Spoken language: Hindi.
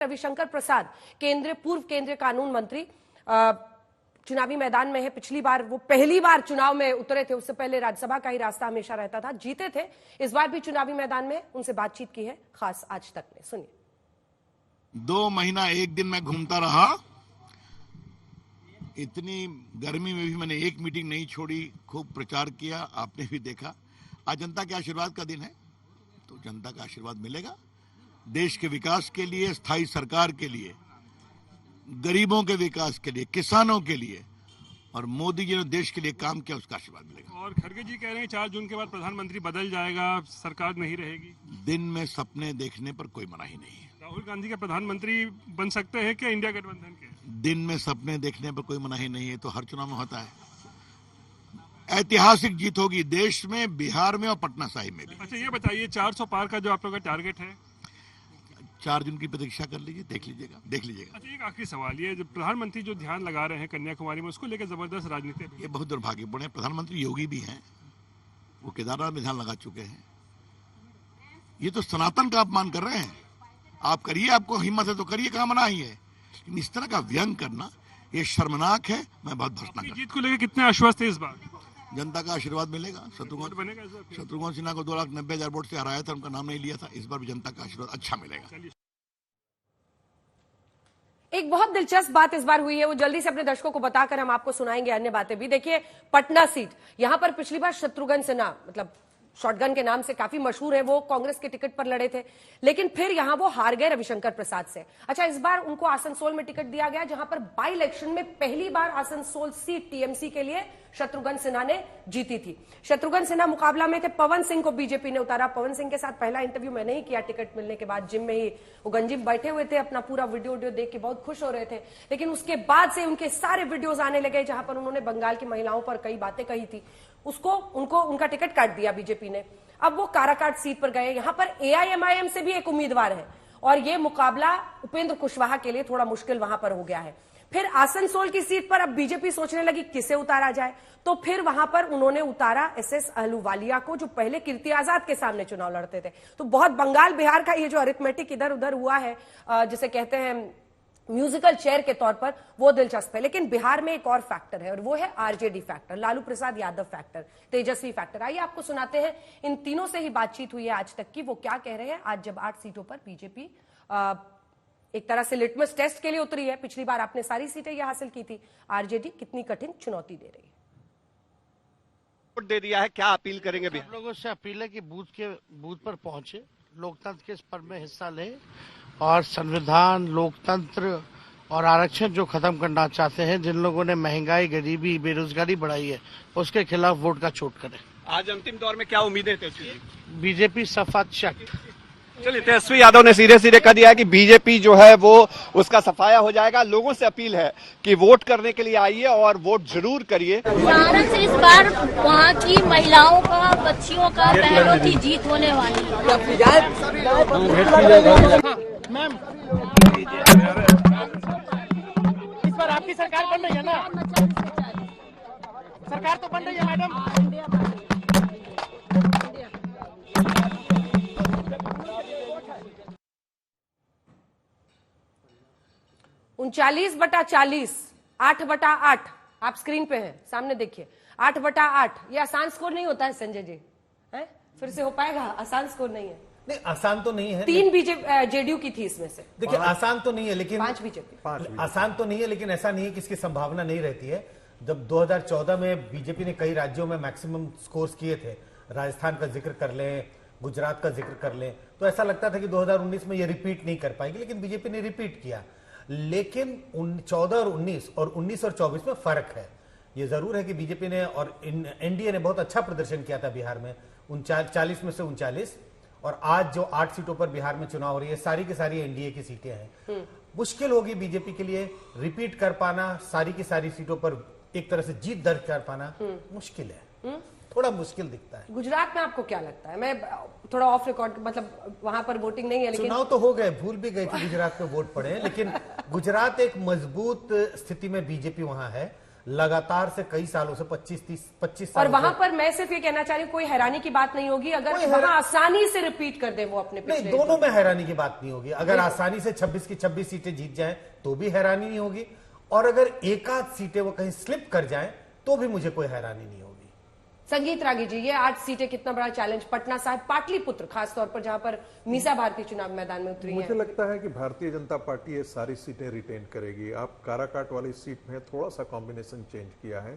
रविशंकर प्रसाद पूर्व केंद्रीय कानून मंत्री चुनावी मैदान में है। पिछली बार वो पहली बार चुनाव में उतरे थे, उससे पहले राज्यसभा का ही रास्ता हमेशा रहता था, जीते थे। इस बार भी चुनावी मैदान में उनसे बातचीत की है खास आज तक में, सुनिए। 2 महीना 1 दिन मैं घूमता रहा, इतनी गर्मी में भी मैंने एक मीटिंग नहीं छोड़ी, खूब प्रचार किया, आपने भी देखा। आज जनता के आशीर्वाद का दिन है, तो जनता का आशीर्वाद मिलेगा। देश के विकास के लिए, स्थायी सरकार के लिए, गरीबों के विकास के लिए, किसानों के लिए, और मोदी जी ने देश के लिए काम किया, उसका आशीर्वाद मिलेगा। और खड़गे जी कह रहे हैं 4 जून के बाद प्रधानमंत्री बदल जाएगा, सरकार नहीं रहेगी। दिन में सपने देखने पर कोई मनाही नहीं है। राहुल गांधी का प्रधानमंत्री बन सकते हैं क्या इंडिया गठबंधन के? दिन में सपने देखने पर कोई मनाही नहीं है, तो हर चुनाव में होता है। ऐतिहासिक जीत होगी देश में, बिहार में और पटना साहिब में भी। अच्छा, ये बताइए 400 पार का जो आप लोगों का टारगेट है, 4 जून की प्रतीक्षा कर लीजिए, देख लीजिएगा। अच्छा, एक आखिरी सवाल, ये जो प्रधानमंत्री जो ध्यान लगा रहे हैं कन्याकुमारी में, उसको लेकर जबरदस्त राजनीति है। ये बहुत दुर्भाग्यपूर्ण है। प्रधानमंत्री योगी भी हैं, वो केदारनाथ में ध्यान लगा चुके हैं। ये तो सनातन का अपमान कर रहे हैं। आप करिए, आपको हिम्मत है तो करिए, कहाँ मनाही है। लेकिन इस तरह का व्यंग करना ये शर्मनाक है। मैं बहुत भर्सना करता हूं। जीत को लेकर कितने आश्वस्त है इस बार? जनता का आशीर्वाद मिलेगा। शत्रुघ्न सिन्हा को 2,90,000 वोट से हराया था, उनका नाम नहीं लिया था। इस बार भी जनता का आशीर्वाद अच्छा मिलेगा। एक बहुत दिलचस्प बात इस बार हुई है, वो जल्दी से अपने दर्शकों को बताकर हम आपको सुनाएंगे अन्य बातें भी। देखिए, पटना सीट, यहां पर पिछली बार शत्रुघ्न सिन्हा, मतलब शॉटगन के नाम से काफी मशहूर है, वो कांग्रेस के टिकट पर लड़े थे, लेकिन फिर यहां वो हार गए रविशंकर प्रसाद से। अच्छा, इस बार उनको आसनसोल में टिकट दिया गया, जहां पर बाई इलेक्शन में पहली बार आसनसोल सीट टीएमसी के लिए शत्रुघ्न सिन्हा ने जीती थी। शत्रुघ्न सिन्हा मुकाबला में थे, पवन सिंह को बीजेपी ने उतारा। पवन सिंह के साथ पहला इंटरव्यू मैंने ही किया टिकट मिलने के बाद, जिम में ही वो गंजी में बैठे हुए थे, अपना पूरा वीडियो देख के बहुत खुश हो रहे थे। लेकिन उसके बाद से उनके सारे वीडियोज आने लगे जहां पर उन्होंने बंगाल की महिलाओं पर कई बातें कही थी, उनका टिकट काट दिया बीजेपी ने। अब वो काराकाट सीट पर गए। यहां पर एआईएमआईएम से भी एक उम्मीदवार है, और ये मुकाबला उपेंद्र कुशवाहा के लिए थोड़ा मुश्किल वहां पर हो गया है। फिर आसनसोल की सीट पर अब बीजेपी सोचने लगी किसे उतारा जाए, तो फिर वहां पर उन्होंने उतारा एसएस अहलूवालिया को, जो पहले कीर्ति आजाद के सामने चुनाव लड़ते थे। तो बहुत बंगाल बिहार का ये जो अरिथमेटिक इधर उधर हुआ है, जिसे कहते हैं म्यूजिकल चेयर के तौर पर, वो दिलचस्प है। लेकिन बिहार में एक और फैक्टर है, और वो है RJD factor, Lalu Prasad Yadav factor, तेजस्वी फैक्टर। आइए आपको सुनाते हैं, इन तीनों से ही बातचीत हुई है आज तक की, वो क्या कह रहे हैं आज जब 8 सीटों पर बीजेपी एक तरह से लिटमस टेस्ट के लिए उतरी है। पिछली बार आपने सारी सीटें यह हासिल की थी, आरजेडी कितनी कठिन चुनौती दे रही है। वोट दे दिया है, क्या अपील करेंगे? आप लोगों से अपील है कि बूथ पर पहुंचे, लोकतंत्र के इस पर्व में हिस्सा लें, और संविधान, लोकतंत्र और आरक्षण जो खत्म करना चाहते हैं, जिन लोगों ने महंगाई, गरीबी, बेरोजगारी बढ़ाई है, उसके खिलाफ वोट का चोट करें। आज अंतिम दौर में क्या उम्मीदें थे? बीजेपी सफा चट। चलिए, तेजस्वी यादव ने सीधे कह दिया कि बीजेपी जो है वो उसका सफाया हो जाएगा। लोगों से अपील है कि वोट करने के लिए आइए और वोट जरूर करिए। सारण से इस बार वहाँ की महिलाओं का, बच्चियों का, बहनों की जीत होने वाली है। मैम, इस बार आपकी सरकार बन रही है ना? सरकार तो बन रही है मैडम। 39/40, 8/8 आप स्क्रीन पे हैं, सामने देखिए। 8/8 ये आसान स्कोर नहीं होता है संजय जी, है? फिर से हो पाएगा? आसान स्कोर नहीं है। नहीं, आसान तो नहीं है। 3 जेडीयू की थी इसमें से। देखिए, आसान तो नहीं है, लेकिन 5 बीजेपी। आसान तो नहीं है, लेकिन ऐसा नहीं है कि इसकी संभावना नहीं रहती है। जब 2014 में बीजेपी ने कई राज्यों में मैक्सिमम स्कोर्स किए थे, राजस्थान का जिक्र कर लें, गुजरात का जिक्र कर लें, तो ऐसा लगता था कि 2019 में ये रिपीट नहीं कर पाएगी, लेकिन बीजेपी ने रिपीट किया। लेकिन 14 और 19 और 19 और 24 में फर्क है। ये जरूर है कि बीजेपी ने और एनडीए ने बहुत अच्छा प्रदर्शन किया था बिहार में, 40 में से 39, और आज जो 8 सीटों पर बिहार में चुनाव हो रही है, सारी की सारी एनडीए की सीटें हैं। मुश्किल होगी बीजेपी के लिए रिपीट कर पाना, सारी की सारी सीटों पर एक तरह से जीत दर्ज कर पाना मुश्किल है, थोड़ा मुश्किल दिखता है। गुजरात में आपको क्या लगता है? मैं थोड़ा ऑफ रिकॉर्ड, मतलब वहां पर वोटिंग नहीं है, लेकिन चुनाव तो हो गए, भूल भी गए कि गुजरात में वोट पड़े, लेकिन गुजरात एक मजबूत स्थिति में बीजेपी वहां है। लगातार से कई सालों से 25 और सालों वहां से। पर मैं सिर्फ ये कहना चाह रही हूँ, कोई हैरानी की बात नहीं होगी अगर कोई वहां आसानी से रिपीट कर दे वो अपने नहीं, पिछले दोनों में हैरानी की बात नहीं होगी। अगर आसानी से 26 की 26 सीटें जीत जाएं तो भी हैरानी नहीं होगी, और अगर एक आध सीटें वो कहीं स्लिप कर जाएं तो भी मुझे कोई हैरानी नहीं होगी। संगीत रागी जी, ये 8 सीटें कितना बड़ा चैलेंज पटना साहिब, पाटलिपुत्र खासतौर पर जहां पर मीसा भारती चुनाव मैदान में उतरी मुझे है। लगता है कि भारतीय जनता पार्टी ये सारी सीटें रिटेन करेगी। आप काराकाट वाली सीट में थोड़ा सा कॉम्बिनेशन चेंज किया है,